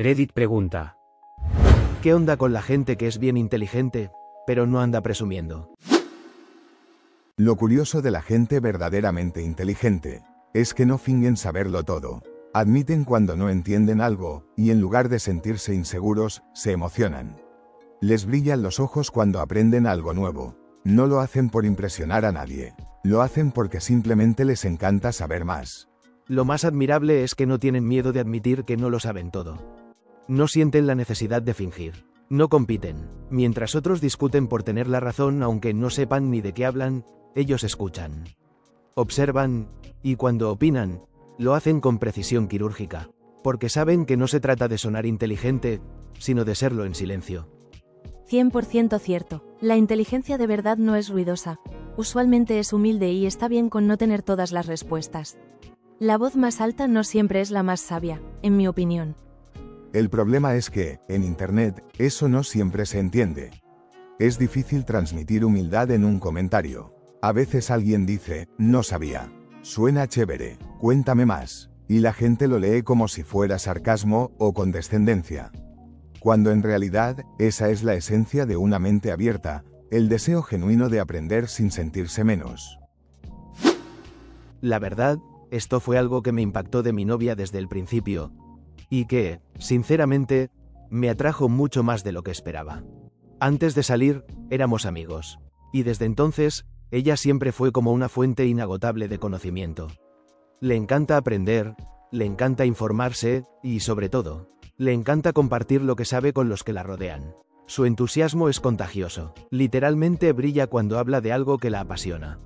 Reddit pregunta: ¿qué onda con la gente que es bien inteligente, pero no anda presumiendo? Lo curioso de la gente verdaderamente inteligente es que no fingen saberlo todo. Admiten cuando no entienden algo, y en lugar de sentirse inseguros, se emocionan. Les brillan los ojos cuando aprenden algo nuevo. No lo hacen por impresionar a nadie. Lo hacen porque simplemente les encanta saber más. Lo más admirable es que no tienen miedo de admitir que no lo saben todo. No sienten la necesidad de fingir. No compiten. Mientras otros discuten por tener la razón aunque no sepan ni de qué hablan, ellos escuchan. Observan, y cuando opinan, lo hacen con precisión quirúrgica, porque saben que no se trata de sonar inteligente, sino de serlo en silencio. 100% cierto. La inteligencia de verdad no es ruidosa. Usualmente es humilde y está bien con no tener todas las respuestas. La voz más alta no siempre es la más sabia, en mi opinión. El problema es que, en Internet, eso no siempre se entiende. Es difícil transmitir humildad en un comentario. A veces alguien dice, no sabía. Suena chévere, cuéntame más. Y la gente lo lee como si fuera sarcasmo o condescendencia. Cuando en realidad, esa es la esencia de una mente abierta, el deseo genuino de aprender sin sentirse menos. La verdad, esto fue algo que me impactó de mi novia desde el principio, y que, sinceramente, me atrajo mucho más de lo que esperaba. Antes de salir, éramos amigos, y desde entonces, ella siempre fue como una fuente inagotable de conocimiento. Le encanta aprender, le encanta informarse, y sobre todo, le encanta compartir lo que sabe con los que la rodean. Su entusiasmo es contagioso, literalmente brilla cuando habla de algo que la apasiona.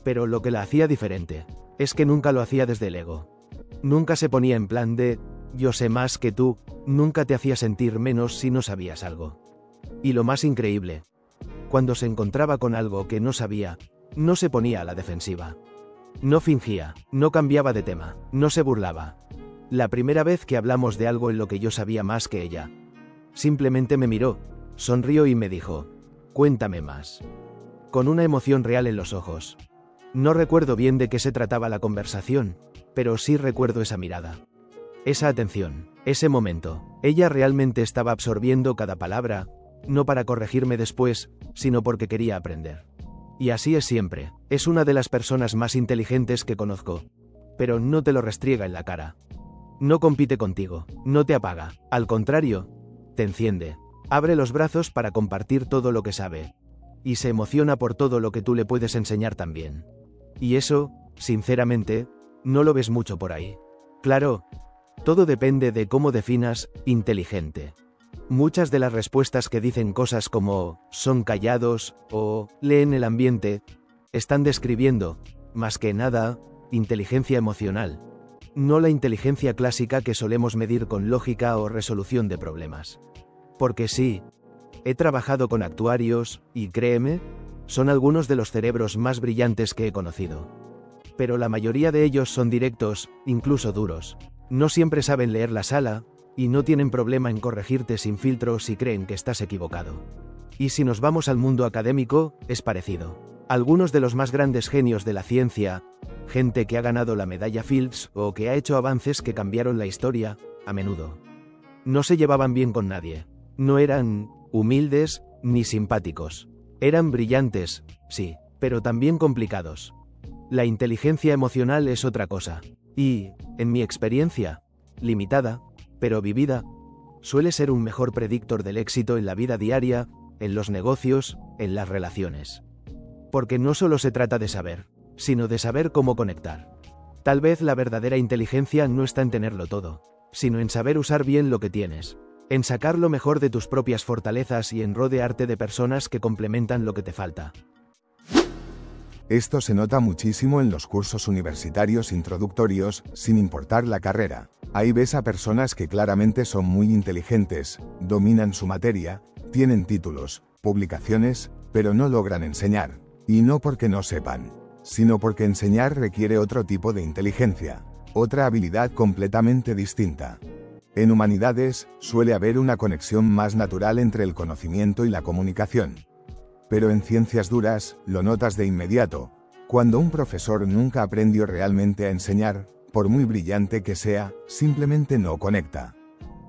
Pero lo que la hacía diferente, es que nunca lo hacía desde el ego. Nunca se ponía en plan de, yo sé más que tú, nunca te hacía sentir menos si no sabías algo. Y lo más increíble, cuando se encontraba con algo que no sabía, no se ponía a la defensiva. No fingía, no cambiaba de tema, no se burlaba. La primera vez que hablamos de algo en lo que yo sabía más que ella, simplemente me miró, sonrió y me dijo, cuéntame más. Con una emoción real en los ojos. No recuerdo bien de qué se trataba la conversación, pero sí recuerdo esa mirada. Esa atención, ese momento. Ella realmente estaba absorbiendo cada palabra, no para corregirme después, sino porque quería aprender. Y así es siempre, es una de las personas más inteligentes que conozco. Pero no te lo restriega en la cara. No compite contigo, no te apaga, al contrario, te enciende. Abre los brazos para compartir todo lo que sabe. Y se emociona por todo lo que tú le puedes enseñar también. Y eso, sinceramente, no lo ves mucho por ahí. Claro, todo depende de cómo definas inteligente. Muchas de las respuestas que dicen cosas como son callados o leen el ambiente, están describiendo, más que nada, inteligencia emocional. No la inteligencia clásica que solemos medir con lógica o resolución de problemas. Porque sí, he trabajado con actuarios, y créeme, son algunos de los cerebros más brillantes que he conocido. Pero la mayoría de ellos son directos, incluso duros. No siempre saben leer la sala, y no tienen problema en corregirte sin filtro si creen que estás equivocado. Y si nos vamos al mundo académico, es parecido. Algunos de los más grandes genios de la ciencia, gente que ha ganado la medalla Fields o que ha hecho avances que cambiaron la historia, a menudo no se llevaban bien con nadie. No eran humildes ni simpáticos. Eran brillantes, sí, pero también complicados. La inteligencia emocional es otra cosa. Y, en mi experiencia, limitada, pero vivida, suele ser un mejor predictor del éxito en la vida diaria, en los negocios, en las relaciones. Porque no solo se trata de saber, sino de saber cómo conectar. Tal vez la verdadera inteligencia no está en tenerlo todo, sino en saber usar bien lo que tienes, en sacar lo mejor de tus propias fortalezas y en rodearte de personas que complementan lo que te falta. Esto se nota muchísimo en los cursos universitarios introductorios, sin importar la carrera. Ahí ves a personas que claramente son muy inteligentes, dominan su materia, tienen títulos, publicaciones, pero no logran enseñar. Y no porque no sepan, sino porque enseñar requiere otro tipo de inteligencia, otra habilidad completamente distinta. En humanidades, suele haber una conexión más natural entre el conocimiento y la comunicación. Pero en ciencias duras, lo notas de inmediato. Cuando un profesor nunca aprendió realmente a enseñar, por muy brillante que sea, simplemente no conecta.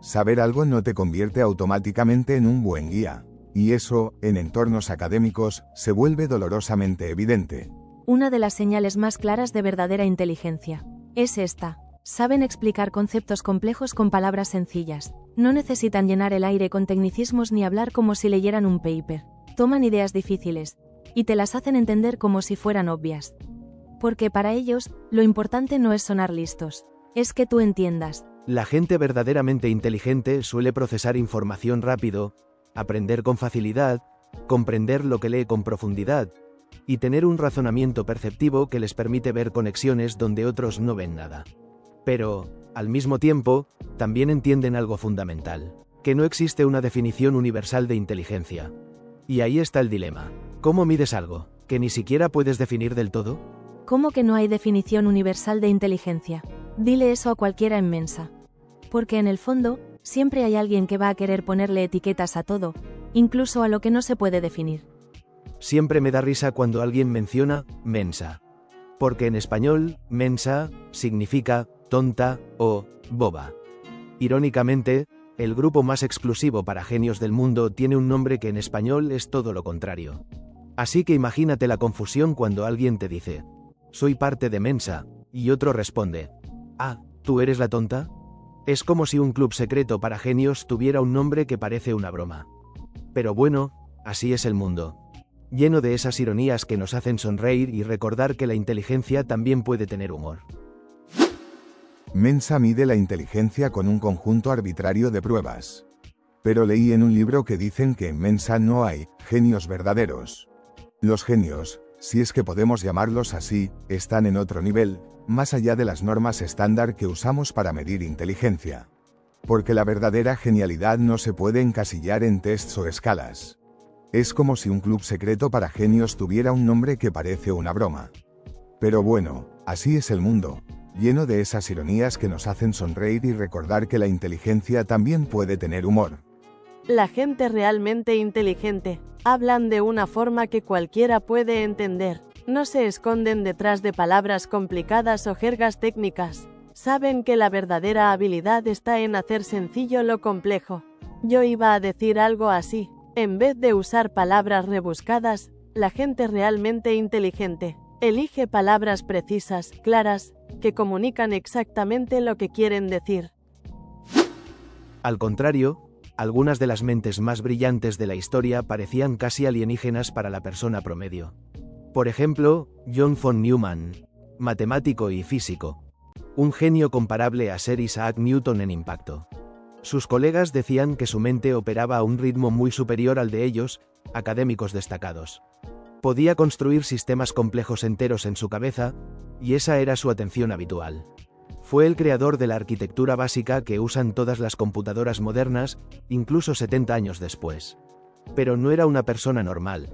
Saber algo no te convierte automáticamente en un buen guía. Y eso, en entornos académicos, se vuelve dolorosamente evidente. Una de las señales más claras de verdadera inteligencia es esta. Saben explicar conceptos complejos con palabras sencillas. No necesitan llenar el aire con tecnicismos ni hablar como si leyeran un paper. Toman ideas difíciles y te las hacen entender como si fueran obvias. Porque para ellos, lo importante no es sonar listos, es que tú entiendas. La gente verdaderamente inteligente suele procesar información rápido, aprender con facilidad, comprender lo que lee con profundidad, y tener un razonamiento perceptivo que les permite ver conexiones donde otros no ven nada. Pero, al mismo tiempo, también entienden algo fundamental, que no existe una definición universal de inteligencia. Y ahí está el dilema. ¿Cómo mides algo que ni siquiera puedes definir del todo? ¿Cómo que no hay definición universal de inteligencia? Dile eso a cualquiera en Mensa. Porque en el fondo, siempre hay alguien que va a querer ponerle etiquetas a todo, incluso a lo que no se puede definir. Siempre me da risa cuando alguien menciona Mensa. Porque en español, Mensa significa tonta o boba. Irónicamente, el grupo más exclusivo para genios del mundo tiene un nombre que en español es todo lo contrario. Así que imagínate la confusión cuando alguien te dice, soy parte de Mensa, y otro responde, ah, ¿tú eres la tonta? Es como si un club secreto para genios tuviera un nombre que parece una broma. Pero bueno, así es el mundo. Lleno de esas ironías que nos hacen sonreír y recordar que la inteligencia también puede tener humor. Mensa mide la inteligencia con un conjunto arbitrario de pruebas. Pero leí en un libro que dicen que en Mensa no hay genios verdaderos. Los genios, si es que podemos llamarlos así, están en otro nivel, más allá de las normas estándar que usamos para medir inteligencia. Porque la verdadera genialidad no se puede encasillar en tests o escalas. Es como si un club secreto para genios tuviera un nombre que parece una broma. Pero bueno, así es el mundo, lleno de esas ironías que nos hacen sonreír y recordar que la inteligencia también puede tener humor. La gente realmente inteligente hablan de una forma que cualquiera puede entender. No se esconden detrás de palabras complicadas o jergas técnicas. Saben que la verdadera habilidad está en hacer sencillo lo complejo. Yo iba a decir algo así. En vez de usar palabras rebuscadas, la gente realmente inteligente elige palabras precisas, claras, que comunican exactamente lo que quieren decir. Al contrario, algunas de las mentes más brillantes de la historia parecían casi alienígenas para la persona promedio. Por ejemplo, John von Neumann, matemático y físico. Un genio comparable a Sir Isaac Newton en impacto. Sus colegas decían que su mente operaba a un ritmo muy superior al de ellos, académicos destacados. Podía construir sistemas complejos enteros en su cabeza, y esa era su atención habitual. Fue el creador de la arquitectura básica que usan todas las computadoras modernas, incluso 70 años después. Pero no era una persona normal.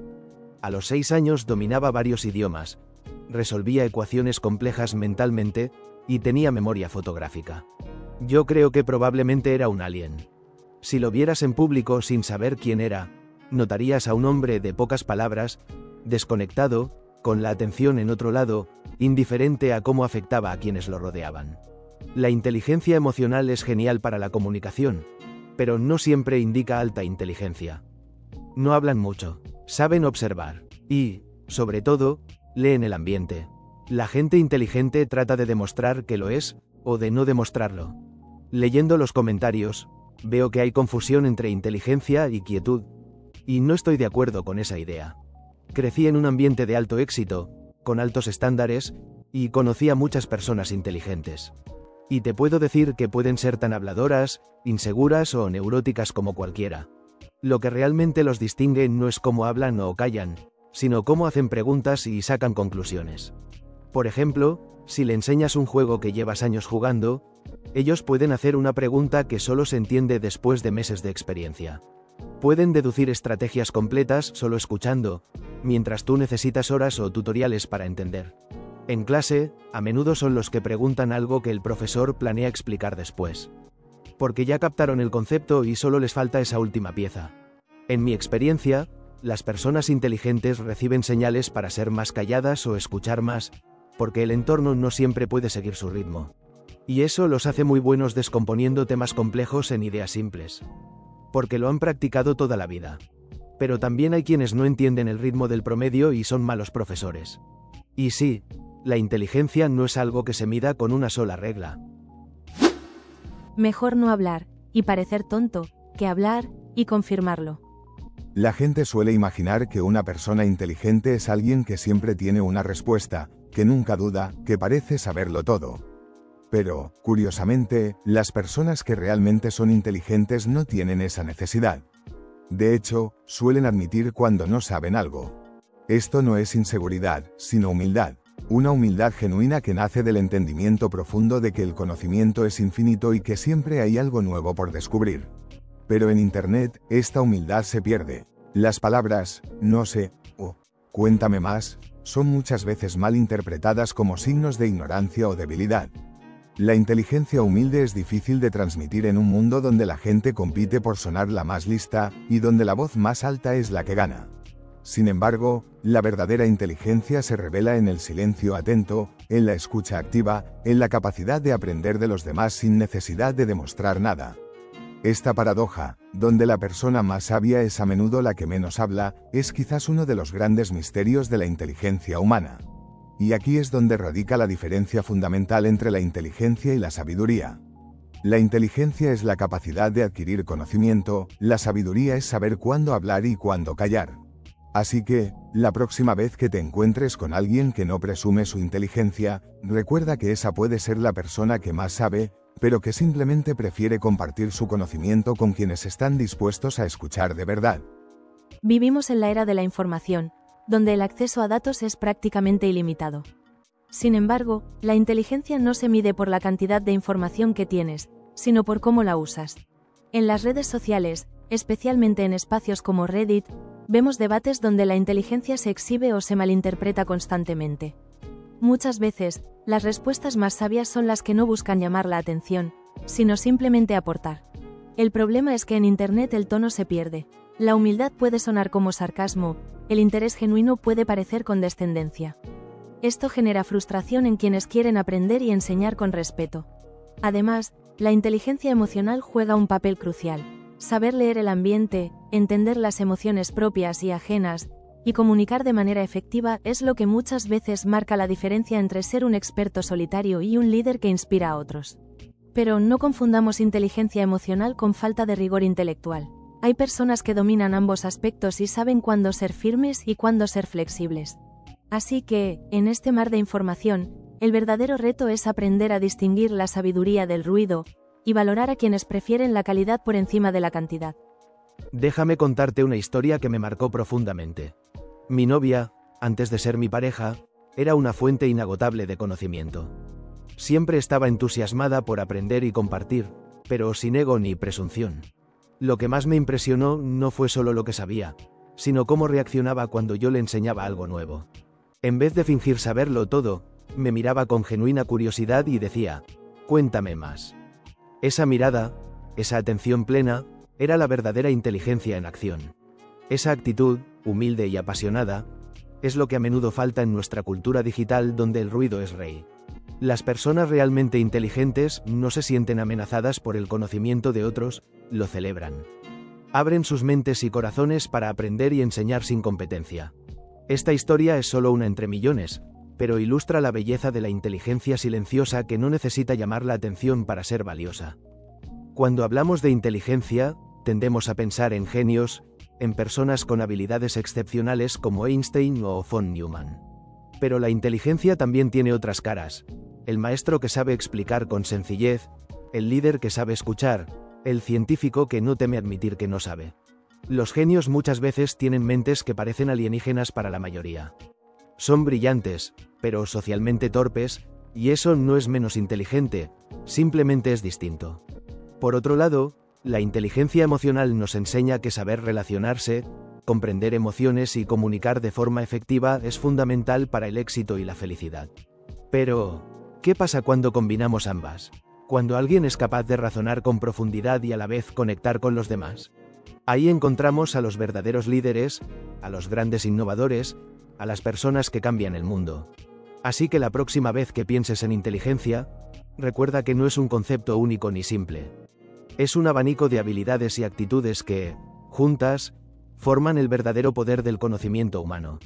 A los 6 años dominaba varios idiomas, resolvía ecuaciones complejas mentalmente, y tenía memoria fotográfica. Yo creo que probablemente era un alien. Si lo vieras en público sin saber quién era, notarías a un hombre de pocas palabras, desconectado, con la atención en otro lado, indiferente a cómo afectaba a quienes lo rodeaban. La inteligencia emocional es genial para la comunicación, pero no siempre indica alta inteligencia. No hablan mucho, saben observar, y, sobre todo, leen el ambiente. La gente inteligente trata de demostrar que lo es, o de no demostrarlo. Leyendo los comentarios, veo que hay confusión entre inteligencia y quietud, y no estoy de acuerdo con esa idea. Crecí en un ambiente de alto éxito, con altos estándares, y conocí a muchas personas inteligentes. Y te puedo decir que pueden ser tan habladoras, inseguras o neuróticas como cualquiera. Lo que realmente los distingue no es cómo hablan o callan, sino cómo hacen preguntas y sacan conclusiones. Por ejemplo, si le enseñas un juego que llevas años jugando, ellos pueden hacer una pregunta que solo se entiende después de meses de experiencia. Pueden deducir estrategias completas solo escuchando, mientras tú necesitas horas o tutoriales para entender. En clase, a menudo son los que preguntan algo que el profesor planea explicar después. Porque ya captaron el concepto y solo les falta esa última pieza. En mi experiencia, las personas inteligentes reciben señales para ser más calladas o escuchar más, porque el entorno no siempre puede seguir su ritmo. Y eso los hace muy buenos descomponiendo temas complejos en ideas simples. Porque lo han practicado toda la vida. Pero también hay quienes no entienden el ritmo del promedio y son malos profesores. Y sí, la inteligencia no es algo que se mida con una sola regla. Mejor no hablar, y parecer tonto, que hablar, y confirmarlo. La gente suele imaginar que una persona inteligente es alguien que siempre tiene una respuesta, que nunca duda, que parece saberlo todo. Pero, curiosamente, las personas que realmente son inteligentes no tienen esa necesidad. De hecho, suelen admitir cuando no saben algo. Esto no es inseguridad, sino humildad. Una humildad genuina que nace del entendimiento profundo de que el conocimiento es infinito y que siempre hay algo nuevo por descubrir. Pero en Internet, esta humildad se pierde. Las palabras, no sé, o cuéntame más, son muchas veces mal interpretadas como signos de ignorancia o debilidad. La inteligencia humilde es difícil de transmitir en un mundo donde la gente compite por sonar la más lista, y donde la voz más alta es la que gana. Sin embargo, la verdadera inteligencia se revela en el silencio atento, en la escucha activa, en la capacidad de aprender de los demás sin necesidad de demostrar nada. Esta paradoja, donde la persona más sabia es a menudo la que menos habla, es quizás uno de los grandes misterios de la inteligencia humana. Y aquí es donde radica la diferencia fundamental entre la inteligencia y la sabiduría. La inteligencia es la capacidad de adquirir conocimiento, la sabiduría es saber cuándo hablar y cuándo callar. Así que, la próxima vez que te encuentres con alguien que no presume su inteligencia, recuerda que esa puede ser la persona que más sabe, pero que simplemente prefiere compartir su conocimiento con quienes están dispuestos a escuchar de verdad. Vivimos en la era de la información, donde el acceso a datos es prácticamente ilimitado. Sin embargo, la inteligencia no se mide por la cantidad de información que tienes, sino por cómo la usas. En las redes sociales, especialmente en espacios como Reddit, vemos debates donde la inteligencia se exhibe o se malinterpreta constantemente. Muchas veces, las respuestas más sabias son las que no buscan llamar la atención, sino simplemente aportar. El problema es que en Internet el tono se pierde. La humildad puede sonar como sarcasmo, el interés genuino puede parecer condescendencia. Esto genera frustración en quienes quieren aprender y enseñar con respeto. Además, la inteligencia emocional juega un papel crucial. Saber leer el ambiente, entender las emociones propias y ajenas, y comunicar de manera efectiva es lo que muchas veces marca la diferencia entre ser un experto solitario y un líder que inspira a otros. Pero no confundamos inteligencia emocional con falta de rigor intelectual. Hay personas que dominan ambos aspectos y saben cuándo ser firmes y cuándo ser flexibles. Así que, en este mar de información, el verdadero reto es aprender a distinguir la sabiduría del ruido, y valorar a quienes prefieren la calidad por encima de la cantidad. Déjame contarte una historia que me marcó profundamente. Mi novia, antes de ser mi pareja, era una fuente inagotable de conocimiento. Siempre estaba entusiasmada por aprender y compartir, pero sin ego ni presunción. Lo que más me impresionó no fue solo lo que sabía, sino cómo reaccionaba cuando yo le enseñaba algo nuevo. En vez de fingir saberlo todo, me miraba con genuina curiosidad y decía, cuéntame más. Esa mirada, esa atención plena, era la verdadera inteligencia en acción. Esa actitud, humilde y apasionada, es lo que a menudo falta en nuestra cultura digital donde el ruido es rey. Las personas realmente inteligentes no se sienten amenazadas por el conocimiento de otros, lo celebran. Abren sus mentes y corazones para aprender y enseñar sin competencia. Esta historia es solo una entre millones, pero ilustra la belleza de la inteligencia silenciosa que no necesita llamar la atención para ser valiosa. Cuando hablamos de inteligencia, tendemos a pensar en genios, en personas con habilidades excepcionales como Einstein o von Neumann. Pero la inteligencia también tiene otras caras: el maestro que sabe explicar con sencillez, el líder que sabe escuchar, el científico que no teme admitir que no sabe. Los genios muchas veces tienen mentes que parecen alienígenas para la mayoría. Son brillantes, pero socialmente torpes, y eso no es menos inteligente, simplemente es distinto. Por otro lado, la inteligencia emocional nos enseña que saber relacionarse, comprender emociones y comunicar de forma efectiva es fundamental para el éxito y la felicidad. Pero, ¿qué pasa cuando combinamos ambas? Cuando alguien es capaz de razonar con profundidad y a la vez conectar con los demás. Ahí encontramos a los verdaderos líderes, a los grandes innovadores, a las personas que cambian el mundo. Así que la próxima vez que pienses en inteligencia, recuerda que no es un concepto único ni simple. Es un abanico de habilidades y actitudes que, juntas, forman el verdadero poder del conocimiento humano.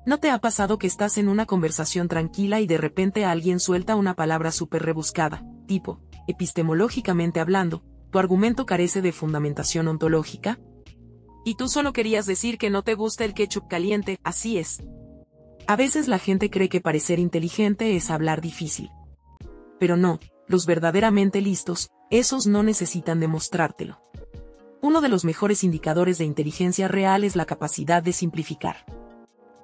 ¿No te ha pasado que estás en una conversación tranquila y de repente alguien suelta una palabra súper rebuscada, tipo, epistemológicamente hablando, tu argumento carece de fundamentación ontológica? Y tú solo querías decir que no te gusta el ketchup caliente, así es. A veces la gente cree que parecer inteligente es hablar difícil. Pero no, los verdaderamente listos, esos no necesitan demostrártelo. Uno de los mejores indicadores de inteligencia real es la capacidad de simplificar.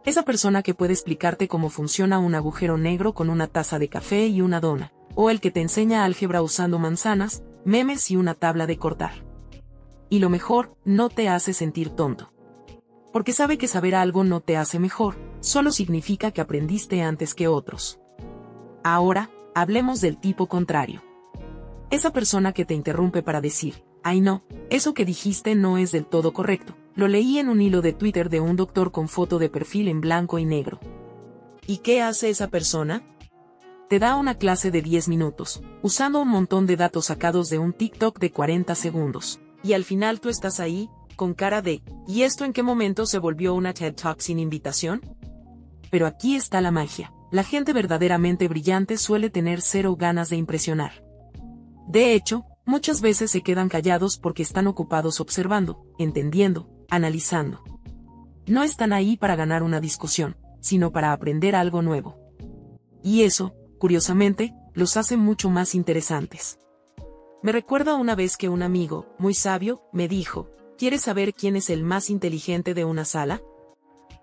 Esa persona que puede explicarte cómo funciona un agujero negro con una taza de café y una dona, o el que te enseña álgebra usando manzanas, memes y una tabla de cortar. Y lo mejor, no te hace sentir tonto. Porque sabe que saber algo no te hace mejor, solo significa que aprendiste antes que otros. Ahora, hablemos del tipo contrario. Esa persona que te interrumpe para decir, ay no, eso que dijiste no es del todo correcto. Lo leí en un hilo de Twitter de un doctor con foto de perfil en blanco y negro. ¿Y qué hace esa persona? Te da una clase de 10 minutos, usando un montón de datos sacados de un TikTok de 40 segundos. Y al final tú estás ahí, con cara de, ¿y esto en qué momento se volvió una TED Talk sin invitación? Pero aquí está la magia. La gente verdaderamente brillante suele tener cero ganas de impresionar. De hecho, muchas veces se quedan callados porque están ocupados observando, entendiendo, analizando. No están ahí para ganar una discusión, sino para aprender algo nuevo. Y eso, curiosamente, los hace mucho más interesantes. Me recuerda una vez que un amigo, muy sabio, me dijo, ¿quieres saber quién es el más inteligente de una sala?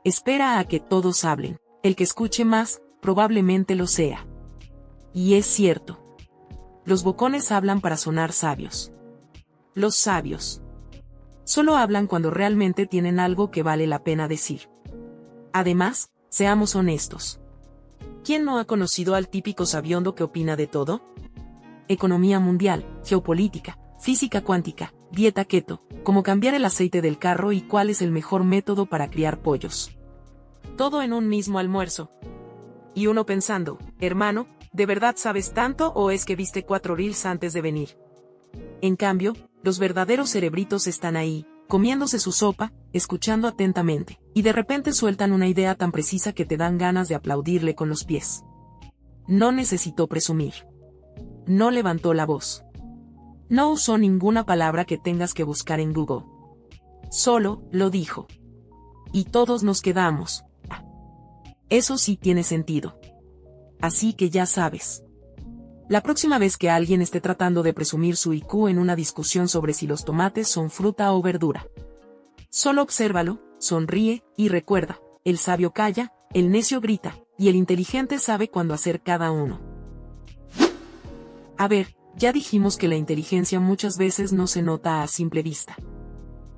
Espera a que todos hablen. El que escuche más, probablemente lo sea. Y es cierto. Los bocones hablan para sonar sabios. Los sabios solo hablan cuando realmente tienen algo que vale la pena decir. Además, seamos honestos. ¿Quién no ha conocido al típico sabiondo que opina de todo? Economía mundial, geopolítica, física cuántica, dieta keto, cómo cambiar el aceite del carro y cuál es el mejor método para criar pollos. Todo en un mismo almuerzo. Y uno pensando, hermano, ¿de verdad sabes tanto o es que viste 4 reels antes de venir? En cambio, los verdaderos cerebritos están ahí, comiéndose su sopa, escuchando atentamente, y de repente sueltan una idea tan precisa que te dan ganas de aplaudirle con los pies. No necesitó presumir. No levantó la voz. No usó ninguna palabra que tengas que buscar en Google. Solo lo dijo. Y todos nos quedamos. Ah, eso sí tiene sentido. Así que ya sabes. La próxima vez que alguien esté tratando de presumir su IQ en una discusión sobre si los tomates son fruta o verdura, solo obsérvalo, sonríe, y recuerda, el sabio calla, el necio grita, y el inteligente sabe cuándo hacer cada uno. A ver, ya dijimos que la inteligencia muchas veces no se nota a simple vista.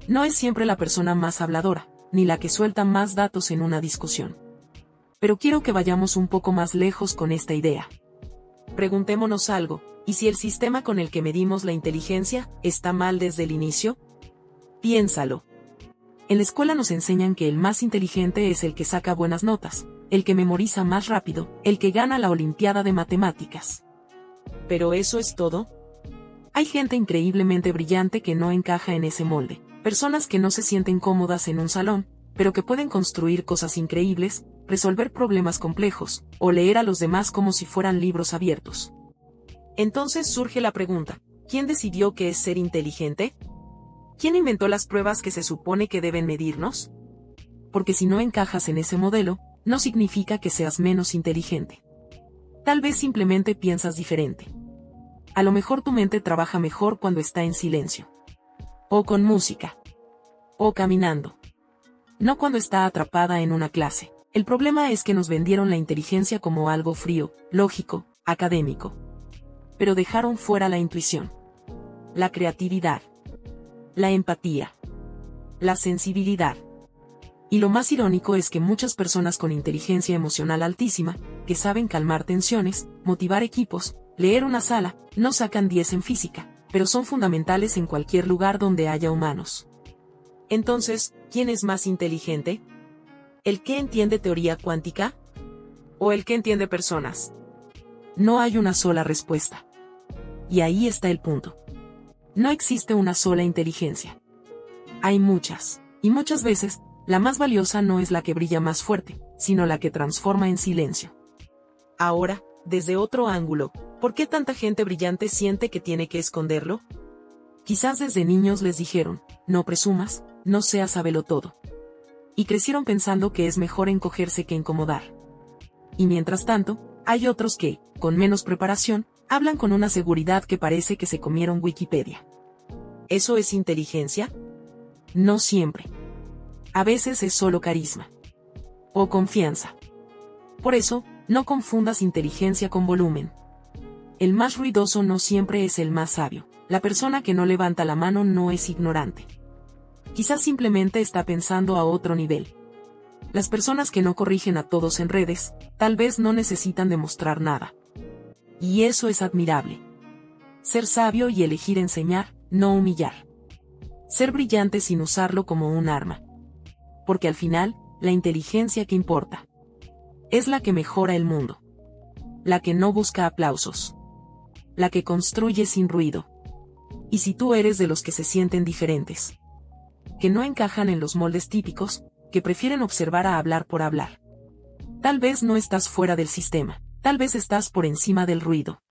No es siempre la persona más habladora, ni la que suelta más datos en una discusión. Pero quiero que vayamos un poco más lejos con esta idea. Preguntémonos algo, ¿y si el sistema con el que medimos la inteligencia está mal desde el inicio? Piénsalo. En la escuela nos enseñan que el más inteligente es el que saca buenas notas, el que memoriza más rápido, el que gana la Olimpiada de Matemáticas. ¿Pero eso es todo? Hay gente increíblemente brillante que no encaja en ese molde, personas que no se sienten cómodas en un salón, pero que pueden construir cosas increíbles, resolver problemas complejos, o leer a los demás como si fueran libros abiertos. Entonces surge la pregunta, ¿quién decidió qué es ser inteligente? ¿Quién inventó las pruebas que se supone que deben medirnos? Porque si no encajas en ese modelo, no significa que seas menos inteligente. Tal vez simplemente piensas diferente. A lo mejor tu mente trabaja mejor cuando está en silencio. O con música. O caminando. No cuando está atrapada en una clase. El problema es que nos vendieron la inteligencia como algo frío, lógico, académico. Pero dejaron fuera la intuición, la creatividad, la empatía, la sensibilidad. Y lo más irónico es que muchas personas con inteligencia emocional altísima, que saben calmar tensiones, motivar equipos, leer una sala, no sacan 10 en física, pero son fundamentales en cualquier lugar donde haya humanos. Entonces, ¿quién es más inteligente? ¿El que entiende teoría cuántica? ¿O el que entiende personas? No hay una sola respuesta. Y ahí está el punto. No existe una sola inteligencia. Hay muchas. Y muchas veces, la más valiosa no es la que brilla más fuerte, sino la que transforma en silencio. Ahora, desde otro ángulo, ¿por qué tanta gente brillante siente que tiene que esconderlo? Quizás desde niños les dijeron, no presumas, no seas sabelotodo. Y crecieron pensando que es mejor encogerse que incomodar. Y mientras tanto, hay otros que, con menos preparación, hablan con una seguridad que parece que se comieron Wikipedia. ¿Eso es inteligencia? No siempre. A veces es solo carisma. O confianza. Por eso, no confundas inteligencia con volumen. El más ruidoso no siempre es el más sabio. La persona que no levanta la mano no es ignorante. Quizás simplemente está pensando a otro nivel. Las personas que no corrigen a todos en redes, tal vez no necesitan demostrar nada. Y eso es admirable. Ser sabio y elegir enseñar, no humillar. Ser brillante sin usarlo como un arma. Porque al final, la inteligencia que importa es la que mejora el mundo. La que no busca aplausos. La que construye sin ruido. Y si tú eres de los que se sienten diferentes, que no encajan en los moldes típicos, que prefieren observar a hablar por hablar, tal vez no estás fuera del sistema, tal vez estás por encima del ruido.